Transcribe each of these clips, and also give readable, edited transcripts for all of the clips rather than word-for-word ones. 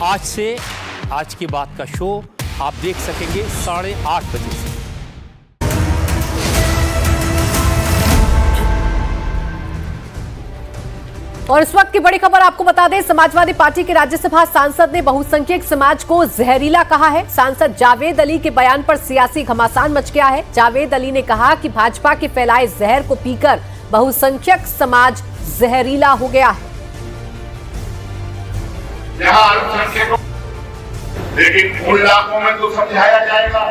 आज से आज की बात का शो आप देख सकेंगे 8:30 बजे से। और इस वक्त की बड़ी खबर आपको बता दें, समाजवादी पार्टी के राज्यसभा सांसद ने बहुसंख्यक समाज को जहरीला कहा है। सांसद जावेद अली के बयान पर सियासी घमासान मच गया है। जावेद अली ने कहा कि भाजपा के फैलाए जहर को पीकर बहुसंख्यक समाज जहरीला हो गया है। जहां अल्पसंख्यकों, लेकिन उन इलाकों में तो समझाया जाएगा,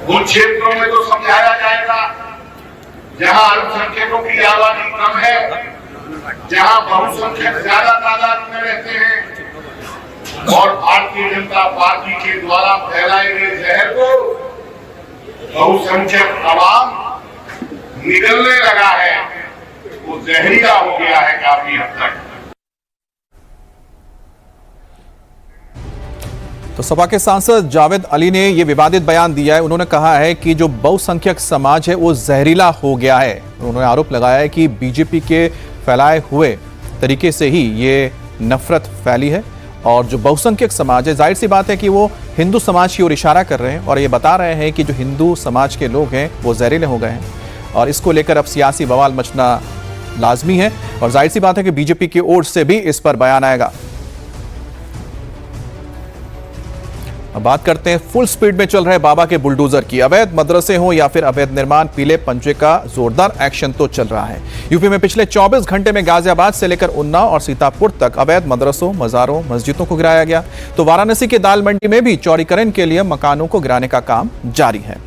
उन क्षेत्रों में तो समझाया जाएगा जहां अल्पसंख्यकों की आबादी कम है, जहां बहुसंख्यक ज्यादा तादाद में रहते हैं और भारतीय जनता पार्टी के द्वारा फैलाए गए जहर को बहुसंख्यक आवाम निगलने लगा है, वो जहरीला हो गया है काफी हद तक। तो सपा के सांसद जावेद अली ने यह विवादित बयान दिया है। उन्होंने कहा है कि जो बहुसंख्यक समाज है वो जहरीला हो गया है। उन्होंने आरोप लगाया है कि बीजेपी के फैलाए हुए तरीके से ही ये नफरत फैली है और जो बहुसंख्यक समाज है, जाहिर सी बात है कि वो हिंदू समाज की ओर इशारा कर रहे हैं और ये बता रहे हैं कि जो हिंदू समाज के लोग हैं वो जहरीले हो गए हैं और इसको लेकर अब सियासी बवाल मचना लाजमी है और जाहिर सी बात है कि बीजेपी की ओर से भी इस पर बयान आएगा। अब बात करते हैं फुल स्पीड में चल रहे बाबा के बुलडोजर की। अवैध मदरसे हो या फिर अवैध निर्माण, पीले पंजे का जोरदार एक्शन तो चल रहा है। यूपी में पिछले 24 घंटे में गाजियाबाद से लेकर उन्नाव और सीतापुर तक अवैध मदरसों, मजारों, मस्जिदों को गिराया गया। तो वाराणसी के दाल मंडी में भी चौड़ीकरण के लिए मकानों को गिराने का काम जारी है।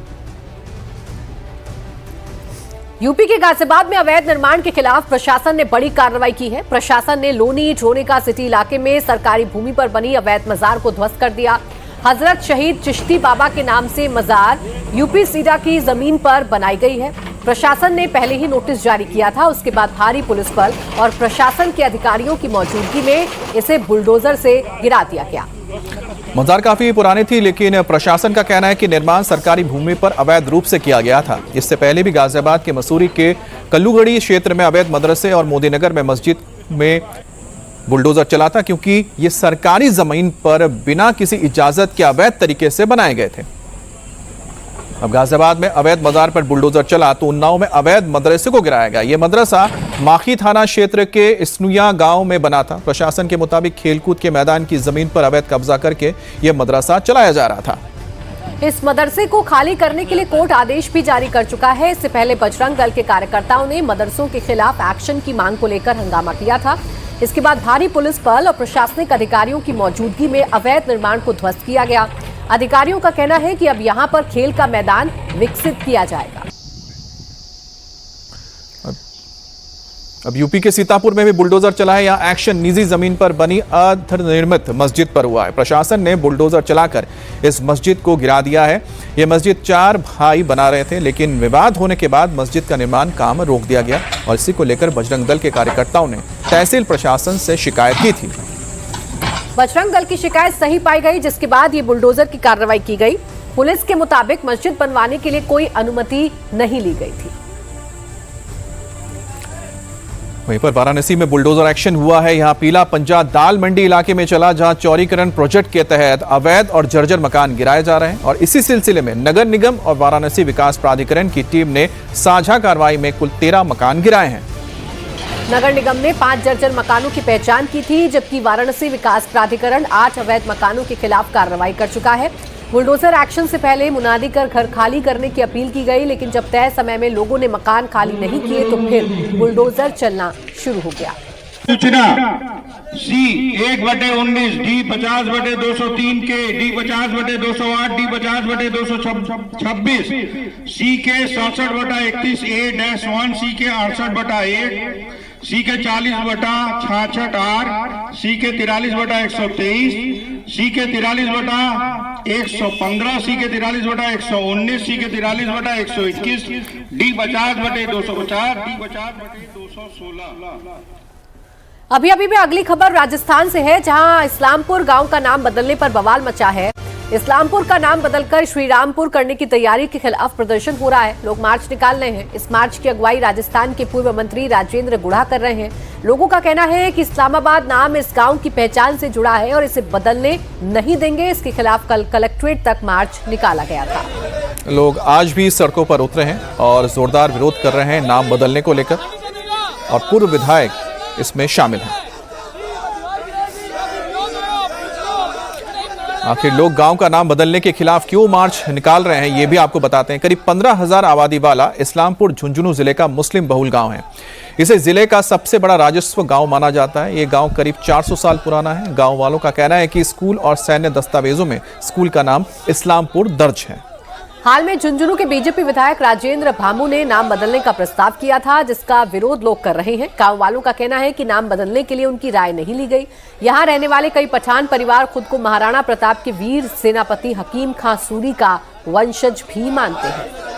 यूपी के गाजियाबाद में अवैध निर्माण के खिलाफ प्रशासन ने बड़ी कार्रवाई की है। प्रशासन ने लोनी ढोनेका सिटी इलाके में सरकारी भूमि पर बनी अवैध मजार को ध्वस्त कर दिया। हजरत शहीद चिश्ती बाबा के नाम से मजार यूपी सीडा की जमीन पर बनाई गई है। प्रशासन ने पहले ही नोटिस जारी किया था, उसके बाद भारी पुलिस बल और प्रशासन के अधिकारियों की मौजूदगी में इसे बुलडोजर से गिरा दिया गया। मजार काफी पुरानी थी, लेकिन प्रशासन का कहना है कि निर्माण सरकारी भूमि पर अवैध रूप से किया गया था। इससे पहले भी गाजियाबाद के मसूरी के कल्लूगढ़ी क्षेत्र में अवैध मदरसे और मोदीनगर में मस्जिद में बुलडोजर चला था, क्योंकि ये सरकारी जमीन पर बिना किसी इजाजत के अवैध तरीके से बनाए गए थे। अब गाजियाबाद में अवैध मजार पर बुलडोजर चला तो उन्नाव में अवैध मदरसे को गिराया गया। यह मदरसा माखी थाना क्षेत्र के इसनुया गांव में बना था। प्रशासन के मुताबिक खेलकूद के मैदान की जमीन पर अवैध कब्जा करके यह मदरसा चलाया जा रहा था। इस मदरसे को खाली करने के लिए कोर्ट आदेश भी जारी कर चुका है। इससे पहले बजरंग दल के कार्यकर्ताओं ने मदरसों के खिलाफ एक्शन की मांग को लेकर हंगामा किया था। इसके बाद भारी पुलिस बल और प्रशासनिक अधिकारियों की मौजूदगी में अवैध निर्माण को ध्वस्त किया गया। अधिकारियों का कहना है कि अब यहां पर खेल का मैदान विकसित किया जाएगा। अब यूपी के सीतापुर में भी बुलडोजर चला है। यहाँ एक्शन निजी जमीन पर बनी अर्धनिर्मित मस्जिद पर हुआ है। प्रशासन ने बुलडोजर चलाकर इस मस्जिद को गिरा दिया है। यह मस्जिद 4 भाई बना रहे थे, लेकिन विवाद होने के बाद मस्जिद का निर्माण काम रोक दिया गया और इसी को लेकर बजरंग दल के कार्यकर्ताओं ने तहसील प्रशासन से शिकायत की थी। बजरंग दल की शिकायत सही पाई गई, जिसके बाद ये बुलडोजर की कार्रवाई की गई। पुलिस के मुताबिक मस्जिद बनवाने के लिए कोई अनुमति नहीं ली गई थी। वहीं पर वाराणसी में बुलडोजर एक्शन हुआ है। यहां पीला पंजा दाल मंडी इलाके में चला, जहां चौड़ीकरण प्रोजेक्ट के तहत अवैध और जर्जर मकान गिराए जा रहे हैं और इसी सिलसिले में नगर निगम और वाराणसी विकास प्राधिकरण की टीम ने साझा कार्रवाई में कुल 13 मकान गिराए हैं। नगर निगम ने 5 जर्जर मकानों की पहचान की थी, जबकि वाराणसी विकास प्राधिकरण 8 अवैध मकानों के खिलाफ कार्रवाई कर चुका है। बुलडोजर एक्शन से पहले मुनादी कर घर खाली करने की अपील की गई, लेकिन जब तय समय में लोगों ने मकान खाली नहीं किए तो फिर बुलडोजर चलना शुरू हो गया। सूचना सी 1/19 D 50/203 के D 50/208 D 50/226 सी के 67/31 A-1 सी के 68/1 सी के 40/66 R सी के 43/123 सी के 43/115 सी के 43/119 सी के 43/121 D 50/250 D 50/216। अभी में अगली खबर राजस्थान से है, जहां इस्लामपुर गांव का नाम बदलने पर बवाल मचा है। इस्लामपुर का नाम बदलकर श्रीरामपुर करने की तैयारी के खिलाफ प्रदर्शन हो रहा है। लोग मार्च निकाल रहे हैं। इस मार्च की अगुवाई राजस्थान के पूर्व मंत्री राजेंद्र गुढ़ा कर रहे हैं। लोगों का कहना है कि इस्लामाबाद नाम इस गांव की पहचान से जुड़ा है और इसे बदलने नहीं देंगे। इसके खिलाफ कल कलेक्ट्रेट तक मार्च निकाला गया था। लोग आज भी सड़कों पर उतरे हैं और जोरदार विरोध कर रहे हैं नाम बदलने को लेकर, और पूर्व विधायक इसमें शामिल हैं। आखिर लोग गांव का नाम बदलने के खिलाफ क्यों मार्च निकाल रहे हैं, ये भी आपको बताते हैं। करीब 15,000 आबादी वाला इस्लामपुर झुंझुनू जिले का मुस्लिम बहुल गांव है। इसे जिले का सबसे बड़ा राजस्व गांव माना जाता है। ये गांव करीब 400 साल पुराना है। गांव वालों का कहना है कि स्कूल और सैन्य दस्तावेजों में स्कूल का नाम इस्लामपुर दर्ज है। हाल में झुंझुनू के बीजेपी विधायक राजेंद्र भामू ने नाम बदलने का प्रस्ताव किया था, जिसका विरोध लोग कर रहे हैं। गांव वालों का कहना है कि नाम बदलने के लिए उनकी राय नहीं ली गई। यहां रहने वाले कई पठान परिवार खुद को महाराणा प्रताप के वीर सेनापति हकीम खां सूरी का वंशज भी मानते हैं।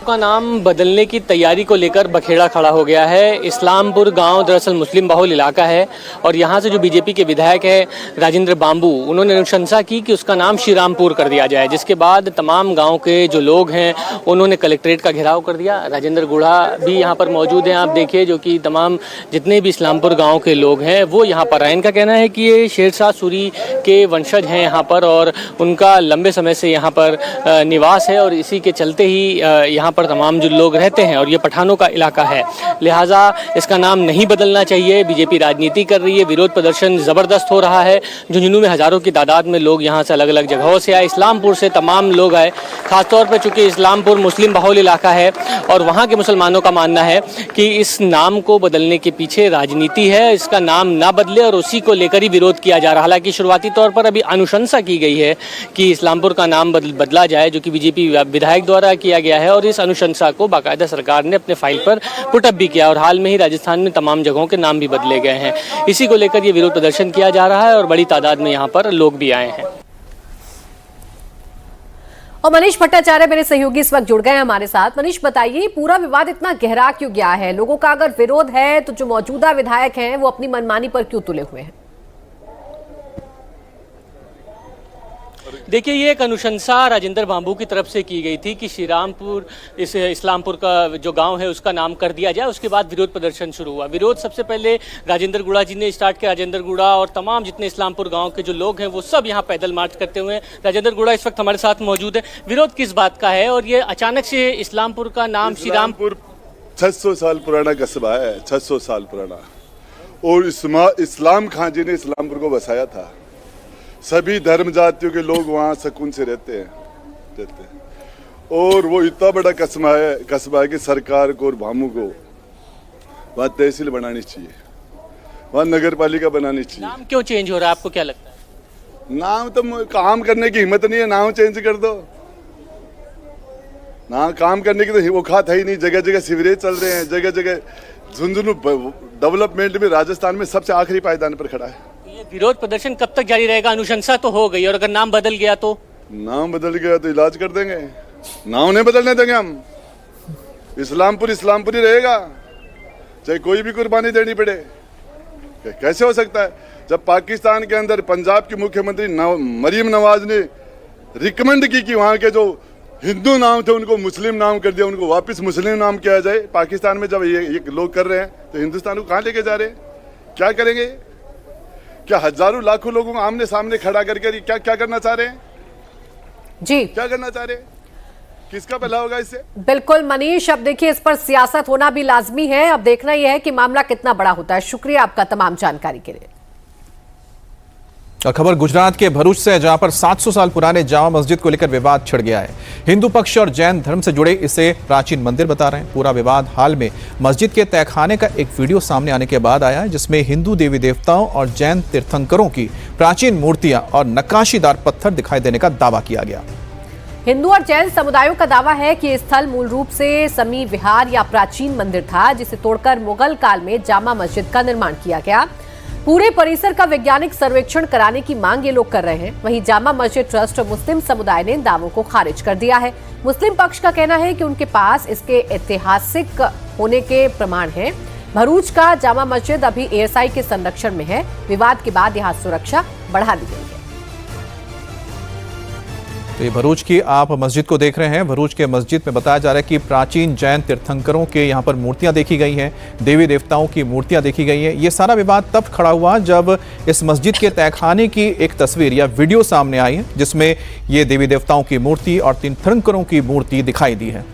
का नाम बदलने की तैयारी को लेकर बखेड़ा खड़ा हो गया है। इस्लामपुर गांव दरअसल मुस्लिम बहुल इलाका है और यहां से जो बीजेपी के विधायक है राजेंद्र बाम्बू, उन्होंने अनुशंसा की कि उसका नाम श्रीरामपुर कर दिया जाए, जिसके बाद तमाम गांव के जो लोग हैं उन्होंने कलेक्ट्रेट का घेराव कर दिया। राजेंद्र गुढ़ा भी यहां पर मौजूद हैं, आप देखिए, जो कि तमाम जितने भी इस्लामपुर गाँव के लोग हैं वो यहाँ पर आए। इनका कहना है कि ये शेरशाह सूरी के वंशज हैं यहाँ पर और उनका लंबे समय से यहाँ पर निवास है और इसी के चलते ही यहाँ पर तमाम जो लोग रहते हैं और ये पठानों का इलाका है, लिहाजा इसका नाम नहीं बदलना चाहिए। बीजेपी राजनीति कर रही है, विरोध प्रदर्शन जबरदस्त हो रहा है। झुंझुनू में हजारों की तादाद में लोग यहाँ से अलग अलग जगहों से आए, इस्लामपुर से तमाम लोग आए, खासतौर पर चूंकि इस्लामपुर मुस्लिम बहुल इलाका है और वहाँ के मुसलमानों का मानना है कि इस नाम को बदलने के पीछे राजनीति है, इसका नाम ना बदले और उसी को लेकर ही विरोध किया जा रहा है। हालांकि शुरुआती तौर पर अभी अनुशंसा की गई है कि इस्लामपुर का नाम बदला जाए, जो कि बीजेपी विधायक द्वारा किया गया है और इस अनुशंसा को बाकायदा सरकार ने अपने फाइल पर पुटअप भी किया और हाल में ही राजस्थान में तमाम जगहों के नाम भी बदले गए हैं। इसी को लेकर ये विरोध प्रदर्शन किया जा रहा है और बड़ी तादाद में यहाँ पर लोग भी आए हैं। और मनीष भट्टाचार्य मेरे सहयोगी इस वक्त जुड़ गए हैं हमारे साथ। मनीष, बताइए पूरा विवाद इतना गहरा क्यों गया है? लोगों का अगर विरोध है तो जो मौजूदा विधायक हैं वो अपनी मनमानी पर क्यों तुले हुए हैं? देखिए, ये एक अनुशंसा राजेंद्र बाम्बू की तरफ से की गई थी कि श्रीरामपुर इस इस्लामपुर का जो गांव है उसका नाम कर दिया जाए। उसके बाद विरोध प्रदर्शन शुरू हुआ। विरोध सबसे पहले राजेंद्र गुढ़ा जी ने स्टार्ट किया। राजेंद्र गुढ़ा और तमाम जितने इस्लामपुर गांव के जो लोग हैं वो सब यहाँ पैदल मार्च करते हुए। राजेंद्र गुढ़ा इस वक्त हमारे साथ मौजूद है। विरोध किस बात का है और ये अचानक से इस्लामपुर का नाम श्रीरामपुर? 600 साल पुराना कस्बा है, 600 साल पुराना, और इस्लाम खां जी ने इस्लामपुर को बसाया था। सभी धर्म जातियों के लोग वहाँ सुकून से रहते हैं और वो इतना बड़ा कस्बा है कि सरकार को और भामू को वहाँ तहसील बनानी चाहिए, वहाँ नगर पालिका बनानी चाहिए। नाम क्यों चेंज हो रहा है, आपको क्या लगता है? नाम तो काम करने की हिम्मत नहीं है, नाम चेंज कर दो ना। काम करने की तो औकात है ही नहीं। जगह जगह सीवरेज चल रहे हैं, जगह जगह झुंझुनू डेवलपमेंट में राजस्थान में सबसे आखिरी पायदान पर खड़ा है। ये विरोध प्रदर्शन कब तक जारी रहेगा? अनुशंसा तो हो गई और अगर नाम बदल गया तो? नाम बदल गया तो इलाज कर देंगे, नाम नहीं बदलने देंगे हम। इस्लामपुर इस्लामपुर ही रहेगा, चाहे कोई भी कुर्बानी देनी पड़े। कैसे हो सकता है जब पाकिस्तान के अंदर पंजाब की मुख्यमंत्री मरीम नवाज ने रिकमेंड की कि वहाँ के जो हिंदू नाम थे उनको मुस्लिम नाम कर दिया, उनको वापस मुस्लिम नाम किया जाए। पाकिस्तान में जब ये लोग कर रहे हैं तो हिंदुस्तान को कहाँ लेके जा रहे हैं? क्या करेंगे? क्या हजारों लाखों लोगों को आमने सामने खड़ा करके क्या करना चाह रहे हैं जी? क्या करना चाह रहे हैं? किसका भला होगा इससे? बिल्कुल मनीष, अब देखिए इस पर सियासत होना भी लाजमी है। अब देखना यह है कि मामला कितना बड़ा होता है। शुक्रिया आपका तमाम जानकारी के लिए। और खबर गुजरात के भरूच से, जहां पर 700 साल पुराने जामा मस्जिद को लेकर विवाद छिड़ गया है। हिंदू पक्ष और जैन धर्म से जुड़े इसे प्राचीन मंदिर बता रहे हैं। पूरा विवाद हाल में मस्जिद के तहखाने का एक वीडियो सामने आने के बाद आया है, जिसमें हिंदू देवी देवताओं और जैन तीर्थंकरों की प्राचीन मूर्तियां और नक्काशीदार पत्थर दिखाई देने का दावा किया गया। हिंदू और जैन समुदायों का दावा है कि यह स्थल मूल रूप से समी विहार या प्राचीन मंदिर था, जिसे तोड़कर मुगल काल में जामा मस्जिद का निर्माण किया गया। पूरे परिसर का वैज्ञानिक सर्वेक्षण कराने की मांग ये लोग कर रहे हैं। वहीं जामा मस्जिद ट्रस्ट और मुस्लिम समुदाय ने दावों को खारिज कर दिया है। मुस्लिम पक्ष का कहना है कि उनके पास इसके ऐतिहासिक होने के प्रमाण हैं। भरूच का जामा मस्जिद अभी एएसआई के संरक्षण में है। विवाद के बाद यहां सुरक्षा बढ़ा दी गई है। तो ये भरूच की आप मस्जिद को देख रहे हैं। भरूच के मस्जिद में बताया जा रहा है कि प्राचीन जैन तीर्थंकरों के यहाँ पर मूर्तियां देखी गई हैं, देवी देवताओं की मूर्तियां देखी गई हैं। ये सारा विवाद तब खड़ा हुआ जब इस मस्जिद के तहखाने की एक तस्वीर या वीडियो सामने आई है, जिसमें ये देवी देवताओं की मूर्ति और तीर्थंकरों की मूर्ति दिखाई दी है।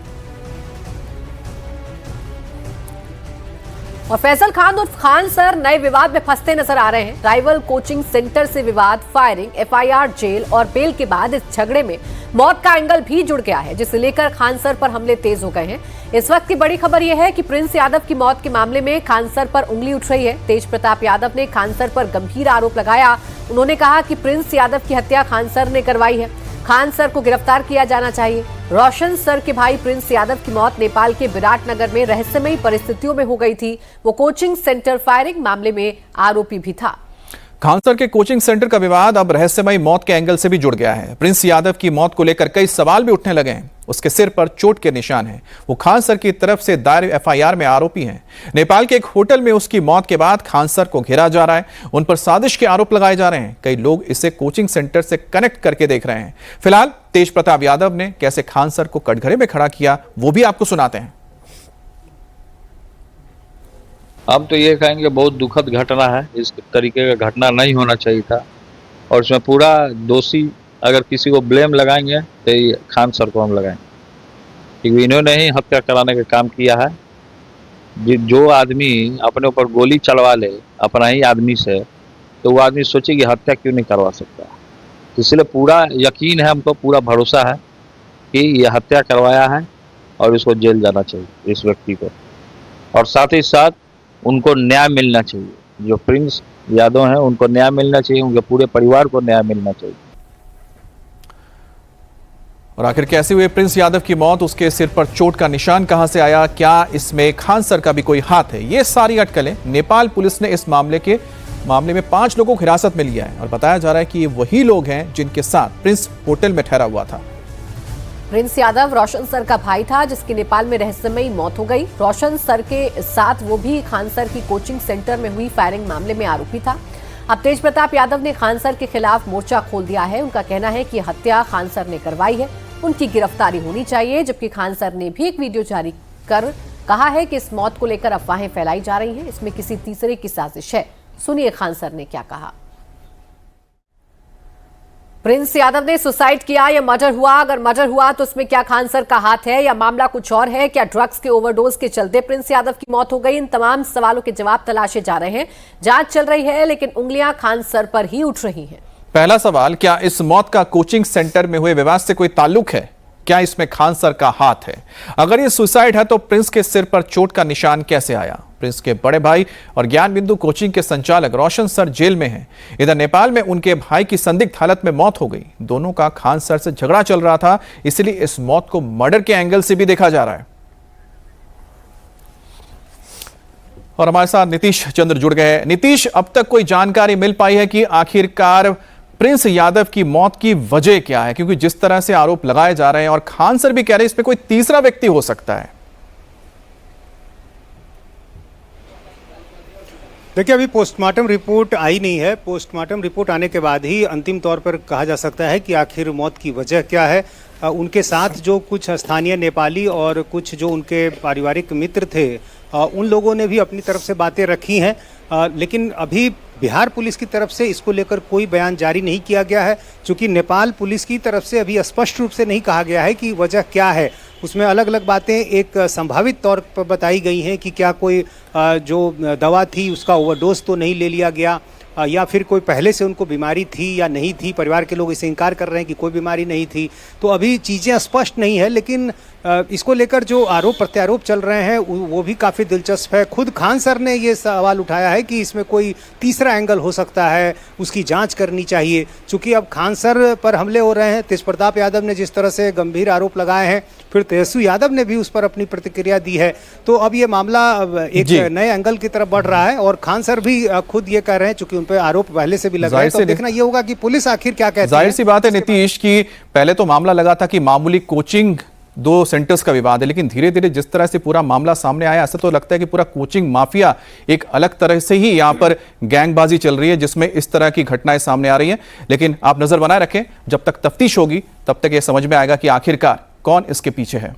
और फैसल खान उर्फ खान सर नए विवाद में फंसते नजर आ रहे हैं। राइवल कोचिंग सेंटर से विवाद, फायरिंग, एफआईआर, जेल और बेल के बाद इस झगड़े में मौत का एंगल भी जुड़ गया है, जिसे लेकर खान सर पर हमले तेज हो गए हैं। इस वक्त की बड़ी खबर यह है कि प्रिंस यादव की मौत के मामले में खान सर पर उंगली उठ रही है। तेज प्रताप यादव ने खान सर पर गंभीर आरोप लगाया। उन्होंने कहा कि प्रिंस यादव की हत्या खान सर ने करवाई है। खान सर को गिरफ्तार किया जाना चाहिए। रोशन सर के भाई प्रिंस यादव की मौत नेपाल के विराटनगर में रहस्यमयी परिस्थितियों में हो गई थी। वो कोचिंग सेंटर फायरिंग मामले में आरोपी भी था। खान सर के कोचिंग सेंटर का विवाद अब रहस्यमयी मौत के एंगल से भी जुड़ गया है। प्रिंस यादव की मौत को लेकर कई सवाल भी उठने लगे हैं। उसके सिर पर चोट के निशान हैं। वो खान सर की तरफ से दायर एफआईआर में आरोपी हैं। नेपाल के एक होटल में उसकी मौत के बाद खान सर को घेरा जा रहा है। उन पर साजिश के आरोप लगाए जा रहे हैं। कई लोग इसे कोचिंग सेंटर से कनेक्ट करके देख रहे हैं। फिलहाल तेज प्रताप यादव ने कैसे खान सर को कटघरे में खड़ा किया, वो भी आपको सुनाते हैं। हम तो ये कहेंगे बहुत दुखद घटना है। इस तरीके का घटना नहीं होना चाहिए था और इसमें पूरा दोषी अगर किसी को ब्लेम लगाएंगे तो ये खान सर को हम लगाएंगे, क्योंकि इन्होंने ही हत्या कराने का काम किया है। जो आदमी अपने ऊपर गोली चलवा ले अपना ही आदमी से, तो वो आदमी सोचे कि हत्या क्यों नहीं करवा सकता। इसलिए पूरा यकीन है, हमको पूरा भरोसा है कि ये हत्या करवाया है और इसको जेल जाना चाहिए इस व्यक्ति को, और साथ ही साथ उनको न्याय मिलना चाहिए। जो प्रिंस यादव हैं उनको न्याय मिलना चाहिए, उनके पूरे परिवार को न्याय मिलना चाहिए। और आखिर कैसे हुए प्रिंस यादव की मौत, उसके सिर पर चोट का निशान कहां से आया, क्या इसमें खान सर का भी कोई हाथ है, ये सारी अटकलें नेपाल पुलिस ने इस मामले में 5 लोगों को हिरासत में लिया है। और बताया जा रहा है कि ये वही लोग हैं जिनके साथ प्रिंस होटल में ठहरा हुआ था। प्रिंस यादव रोशन सर का भाई था, जिसकी नेपाल में रहस्यमयी मौत हो गई। रोशन सर के साथ वो भी खान सर की कोचिंग सेंटर में हुई फायरिंग मामले में आरोपी था। अब तेज प्रताप यादव ने खान सर के खिलाफ मोर्चा खोल दिया है। उनका कहना है कि हत्या खान सर ने करवाई है, उनकी गिरफ्तारी होनी चाहिए। जबकि खान सर ने भी एक वीडियो जारी कर कहा है कि इस मौत को लेकर अफवाहें फैलाई जा रही हैं, इसमें किसी तीसरे की साजिश है। सुनिए खान सर ने क्या कहा। प्रिंस यादव ने सुसाइड किया या मर्डर हुआ? अगर मर्डर हुआ तो उसमें क्या खान सर का हाथ है या मामला कुछ और है? क्या ड्रग्स के ओवरडोज के चलते प्रिंस यादव की मौत हो गई? इन तमाम सवालों के जवाब तलाशे जा रहे हैं। जांच चल रही है, लेकिन उंगलियां खान सर पर ही उठ रही हैं। पहला सवाल, क्या इस मौत का कोचिंग सेंटर में हुए विवाद से कोई ताल्लुक है? क्या इसमें खान सर का हाथ है? अगर ये सुसाइड है तो प्रिंस के सिर पर चोट का निशान कैसे आया? प्रिंस के बड़े भाई और ज्ञान बिंदु कोचिंग के संचालक रोशन सर जेल में हैं। इधर नेपाल में उनके भाई की संदिग्ध हालत में मौत हो गई। दोनों का खान सर से झगड़ा चल रहा था, इसलिए इस मौत को मर्डर के एंगल से भी देखा जा रहा है। और हमारे साथ नीतीश चंद्र जुड़ गए हैं। नीतीश, अब तक कोई जानकारी मिल पाई है कि आखिरकार प्रिंस यादव की मौत की वजह क्या है? क्योंकि जिस तरह से आरोप लगाए जा रहे हैं और खान सर भी कह रहे हैं इसमें कोई तीसरा व्यक्ति हो सकता है। देखिए, अभी पोस्टमार्टम रिपोर्ट आई नहीं है। पोस्टमार्टम रिपोर्ट आने के बाद ही अंतिम तौर पर कहा जा सकता है कि आखिर मौत की वजह क्या है। उनके साथ जो कुछ स्थानीय नेपाली और कुछ जो उनके पारिवारिक मित्र थे, उन लोगों ने भी अपनी तरफ से बातें रखी हैं, लेकिन अभी बिहार पुलिस की तरफ से इसको लेकर कोई बयान जारी नहीं किया गया है, क्योंकि नेपाल पुलिस की तरफ से अभी स्पष्ट रूप से नहीं कहा गया है कि वजह क्या है। उसमें अलग अलग बातें एक संभावित तौर पर बताई गई हैं कि क्या कोई जो दवा थी उसका ओवरडोज तो नहीं ले लिया गया, या फिर कोई पहले से उनको बीमारी थी या नहीं थी। परिवार के लोग इसे इनकार कर रहे हैं कि कोई बीमारी नहीं थी। तो अभी चीज़ें स्पष्ट नहीं है, लेकिन इसको लेकर जो आरोप प्रत्यारोप चल रहे हैं वो भी काफ़ी दिलचस्प है। खुद खान सर ने ये सवाल उठाया है कि इसमें कोई तीसरा एंगल हो सकता है, उसकी जांच करनी चाहिए। चूँकि अब खान सर पर हमले हो रहे हैं, तेज प्रताप यादव ने जिस तरह से गंभीर आरोप लगाए हैं, फिर तेजस्वी यादव ने भी उस पर अपनी प्रतिक्रिया दी है, तो अब ये मामला एक नए एंगल की तरफ बढ़ रहा है। और खान सर भी खुद ये कह रहे हैं, चूंकि उन पर आरोप पहले से भी लगा है, तो देखना ये होगा कि पुलिस आखिर क्या कहती है। जाहिर सी बात है नीतीश की पहले तो मामला लगा था कि मामूली कोचिंग 2 सेंटर्स का विवाद है, लेकिन धीरे धीरे जिस तरह से पूरा मामला सामने आया, ऐसा तो लगता है कि पूरा कोचिंग माफिया एक अलग तरह से ही यहाँ पर गैंगबाजी चल रही है, जिसमें इस तरह की घटनाएं सामने आ रही हैं। लेकिन आप नजर बनाए रखें, जब तक तफ्तीश होगी तब तक यह समझ में आएगा कि आखिरकार कौन इसके पीछे है।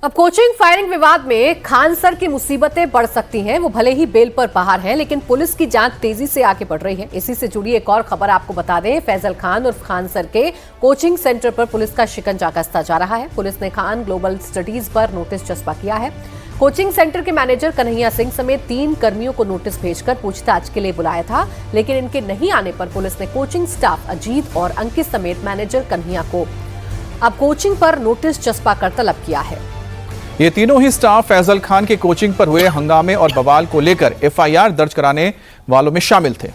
अब कोचिंग फायरिंग विवाद में खान सर की मुसीबतें बढ़ सकती हैं। वो भले ही बेल पर बाहर हैं, लेकिन पुलिस की जांच तेजी से आगे बढ़ रही है। इसी से जुड़ी एक और खबर आपको बता दें, फैजल खान और खान सर के कोचिंग सेंटर पर पुलिस का शिकंजा कसता जा रहा है। पुलिस ने खान ग्लोबल स्टडीज पर नोटिस चस्पा किया है। कोचिंग सेंटर के मैनेजर कन्हैया सिंह समेत 3 कर्मियों को नोटिस भेजकर पूछताछ के लिए बुलाया था, लेकिन इनके नहीं आने पर पुलिस ने कोचिंग स्टाफ अजीत और अंकित समेत मैनेजर कन्हैया को अब कोचिंग पर नोटिस चस्पा कर तलब किया है। ये तीनों ही स्टाफ फैजल खान के कोचिंग पर हुए हंगामे और बवाल को लेकर एफआईआर दर्ज कराने वालों में शामिल थे।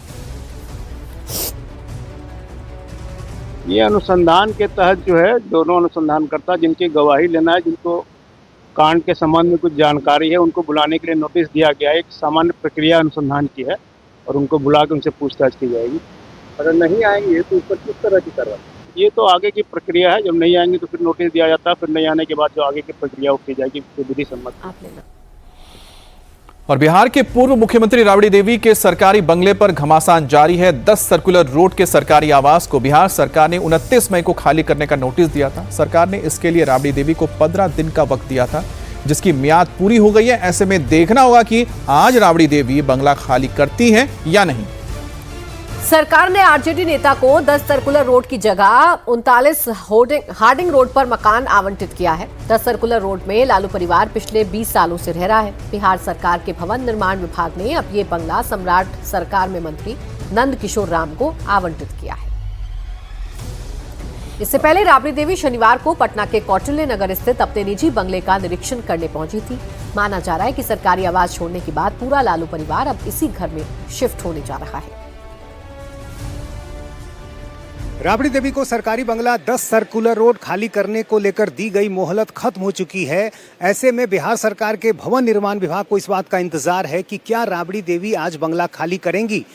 ये अनुसंधान के तहत जो है, दोनों अनुसंधानकर्ता जिनकी गवाही लेना है, जिनको कांड के संबंध में कुछ जानकारी है, उनको बुलाने के लिए नोटिस दिया गया है। एक सामान्य प्रक्रिया अनुसंधान की है और उनको बुला के उनसे पूछताछ की जाएगी। अगर नहीं आएंगे तो उस पर किस तरह की कार्रवाई? ये तो आगे की प्रक्रिया है। जब नहीं आएंगे तो फिर नोटिस दिया जाता है, फिर नहीं आने के बाद जो आगे की प्रक्रिया की जाएगी विधि सम्मत। और बिहार के पूर्व मुख्यमंत्री राबड़ी देवी के सरकारी बंगले पर घमासान जारी है। 10 सर्कुलर रोड के सरकारी आवास को बिहार सरकार ने 29 मई को खाली करने का नोटिस दिया था। सरकार ने इसके लिए राबड़ी देवी को 15 दिन का वक्त दिया था, जिसकी मियाद पूरी हो गई है। ऐसे में देखना होगा कि आज राबड़ी देवी बंगला खाली करती हैं या नहीं। सरकार ने आरजेडी नेता को 10 सर्कुलर रोड की जगह 39 हार्डिंग रोड पर मकान आवंटित किया है। 10 सर्कुलर रोड में लालू परिवार पिछले 20 सालों से रह रहा है। बिहार सरकार के भवन निर्माण विभाग ने अब ये बंगला सम्राट सरकार में मंत्री नंद किशोर राम को आवंटित किया है। इससे पहले राबड़ी देवी शनिवार को पटना के कौटिल्य नगर स्थित अपने निजी बंगले का निरीक्षण करने पहुंची थी। माना जा रहा है कि सरकारी आवास छोड़ने के बाद पूरा लालू परिवार अब इसी घर में शिफ्ट होने जा रहा है। राबड़ी देवी को सरकारी बंगला 10 सर्कुलर रोड खाली करने को लेकर दी गई मोहलत खत्म हो चुकी है। ऐसे में बिहार सरकार के भवन निर्माण विभाग को इस बात का इंतजार है कि क्या राबड़ी देवी आज बंगला खाली करेंगी।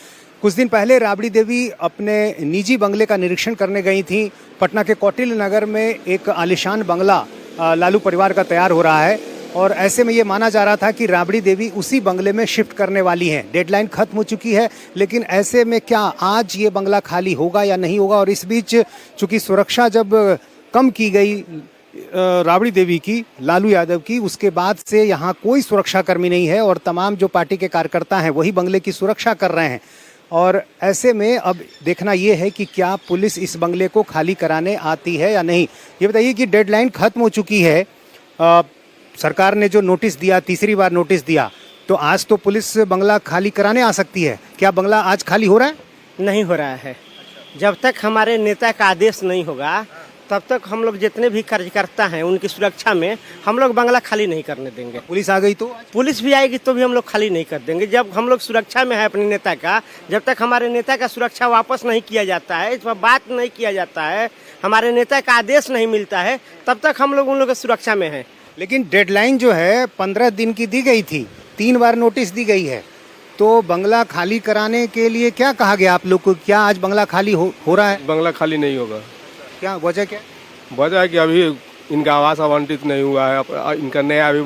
कुछ दिन पहले राबड़ी देवी अपने निजी बंगले का निरीक्षण करने गई थी। पटना के कौटिल्य नगर में एक आलीशान बंगला लालू परिवार का तैयार हो रहा है और ऐसे में ये माना जा रहा था कि राबड़ी देवी उसी बंगले में शिफ्ट करने वाली हैं। डेडलाइन खत्म हो चुकी है, लेकिन ऐसे में क्या आज ये बंगला खाली होगा या नहीं होगा। और इस बीच चूंकि सुरक्षा जब कम की गई राबड़ी देवी की, लालू यादव की, उसके बाद से यहाँ कोई सुरक्षाकर्मी नहीं है और तमाम जो पार्टी के कार्यकर्ता हैं वही बंगले की सुरक्षा कर रहे हैं। और ऐसे में अब देखना ये है कि क्या पुलिस इस बंगले को खाली कराने आती है या नहीं। ये बताइए कि डेडलाइन खत्म हो चुकी है, सरकार ने जो नोटिस दिया, तीसरी बार नोटिस दिया, तो आज तो पुलिस बंगला खाली कराने आ सकती है। क्या बंगला आज खाली हो रहा है? नहीं हो रहा है। जब तक हमारे नेता का आदेश नहीं होगा तब तक हम लोग जितने भी कार्यकर्ता हैं उनकी सुरक्षा में हम लोग बंगला खाली नहीं करने देंगे। पुलिस आ गई तो? पुलिस भी आएगी तो भी हम लोग खाली नहीं कर देंगे। जब हम लोग सुरक्षा में है अपने नेता का, जब तक हमारे नेता का सुरक्षा वापस नहीं किया जाता है, इस पर बात नहीं किया जाता है, हमारे नेता का आदेश नहीं मिलता है, तब तक हम लोग उन लोगों की सुरक्षा में है। लेकिन डेडलाइन जो है 15 दिन की दी गई थी, 3 बार नोटिस दी गई है, तो बंगला खाली कराने के लिए क्या कहा गया आप लोग को? क्या आज बंगला खाली हो रहा है? बंगला खाली नहीं होगा। क्या वजह? क्या वजह है कि अभी इनका आवास आवंटित नहीं हुआ है, इनका नया अभी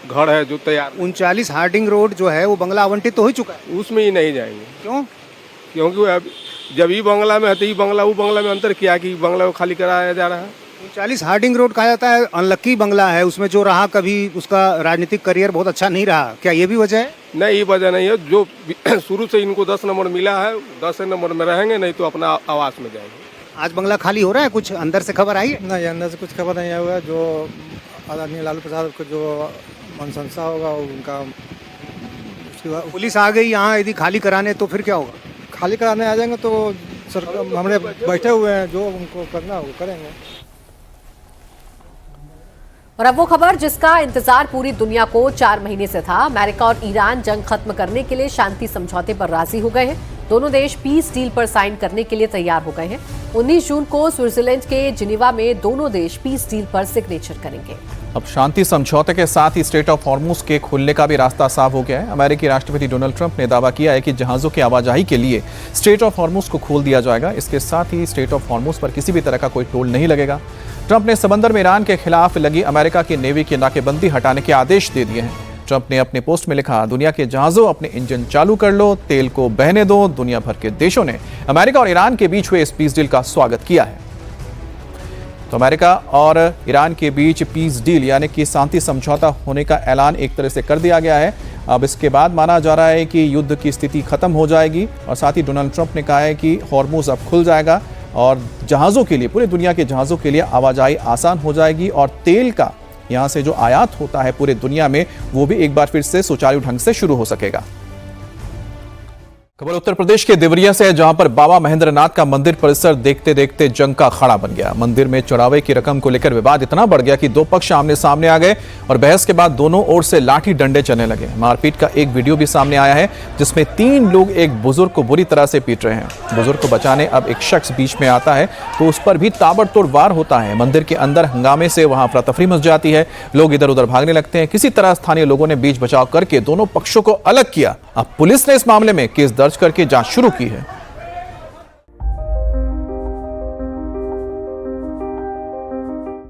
घर है जो तैयार। 39 हार्डिंग रोड जो है वो बंगला आवंटित तो हो चुका है, उसमें ही नहीं जाएंगे। क्यों? क्योंकि जब ये बंगला में है तो ये बंगला वो बंगला में अंतर किया कि बंगला को खाली कराया जा रहा है। 39 हार्डिंग रोड कहा जाता है अनलक्की बंगला है, उसमें जो रहा कभी उसका राजनीतिक करियर बहुत अच्छा नहीं रहा। क्या ये भी वजह है? नहीं, ये वजह नहीं है। जो शुरू से इनको 10 नंबर मिला है, 10 नंबर में रहेंगे, नहीं तो अपना आवास में जाएंगे। आज बंगला खाली हो रहा है? कुछ अंदर से खबर आई है? नहीं, अंदर से कुछ खबर नहीं आया हुआ है। जो आदरणीय लालू प्रसाद को जो मनसंसा होगा उनका, उसके बाद पुलिस आ गई यहाँ यदि खाली कराने, तो फिर क्या होगा? खाली कराने आ जाएंगे तो हमने बैठे हुए हैं, जो उनको करना वो करेंगे। और अब वो खबर जिसका इंतजार पूरी दुनिया को 4 महीने से था। अमेरिका और ईरान जंग खत्म करने के लिए शांति समझौते पर राजी हो गए हैं। दोनों देश पीस डील पर साइन करने के लिए तैयार हो गए हैं। 19 जून को स्विट्जरलैंड के जिनेवा में दोनों देश पीस डील पर सिग्नेचर करेंगे। अब शांति समझौते के साथ ही स्ट्रेट ऑफ हॉर्मुज के खुलने का भी रास्ता साफ हो गया है। अमेरिकी राष्ट्रपति डोनाल्ड ट्रंप ने दावा किया है कि जहाजों की आवाजाही के लिए स्ट्रेट ऑफ हॉर्मुज को खोल दिया जाएगा। इसके साथ ही स्ट्रेट ऑफ हॉर्मुज पर किसी भी तरह का कोई टोल नहीं लगेगा। ट्रंप ने समंदर में ईरान के खिलाफ लगी अमेरिका की नेवी की नाकेबंदी हटाने के आदेश दे दिए हैं। ट्रंप ने अपने पोस्ट में लिखा, दुनिया के जहाजों अपने इंजन चालू कर लो, तेल को बहने दो। दुनिया भर के देशों ने अमेरिका और ईरान के बीच हुए इस पीस डील का स्वागत किया है। तो अमेरिका और ईरान के बीच पीस डील यानी कि शांति समझौता होने का ऐलान एक तरह से कर दिया गया है। अब इसके बाद माना जा रहा है कि युद्ध की स्थिति खत्म हो जाएगी और साथ ही डोनाल्ड ट्रंप ने कहा है कि हॉर्मुज अब खुल जाएगा और जहाज़ों के लिए, पूरे दुनिया के जहाज़ों के लिए आवाजाही आसान हो जाएगी और तेल का यहाँ से जो आयात होता है पूरे दुनिया में वो भी एक बार फिर से सुचारू ढंग से शुरू हो सकेगा। खबर उत्तर प्रदेश के देवरिया से है, जहां पर बाबा महेंद्रनाथ का मंदिर परिसर देखते देखते जंग का अखाड़ा बन गया। मंदिर में चढ़ावे की रकम को लेकर विवाद इतना बढ़ गया कि दो पक्ष आमने सामने आ गए और बहस के बाद दोनों ओर से लाठी डंडे चलने लगे। मारपीट का एक वीडियो भी सामने आया है जिसमें 3 लोग एक बुजुर्ग को बुरी तरह से पीट रहे हैं। बुजुर्ग को बचाने अब एक शख्स बीच में आता है तो उस पर भी ताबड़तोड़ वार होता है। मंदिर के अंदर हंगामे से वहां अफरा-तफरी मच जाती है, लोग इधर उधर भागने लगते हैं। किसी तरह स्थानीय लोगों ने बीच बचाव करके दोनों पक्षों को अलग किया। अब पुलिस ने इस मामले में केस दर्ज करके जांच शुरू की है।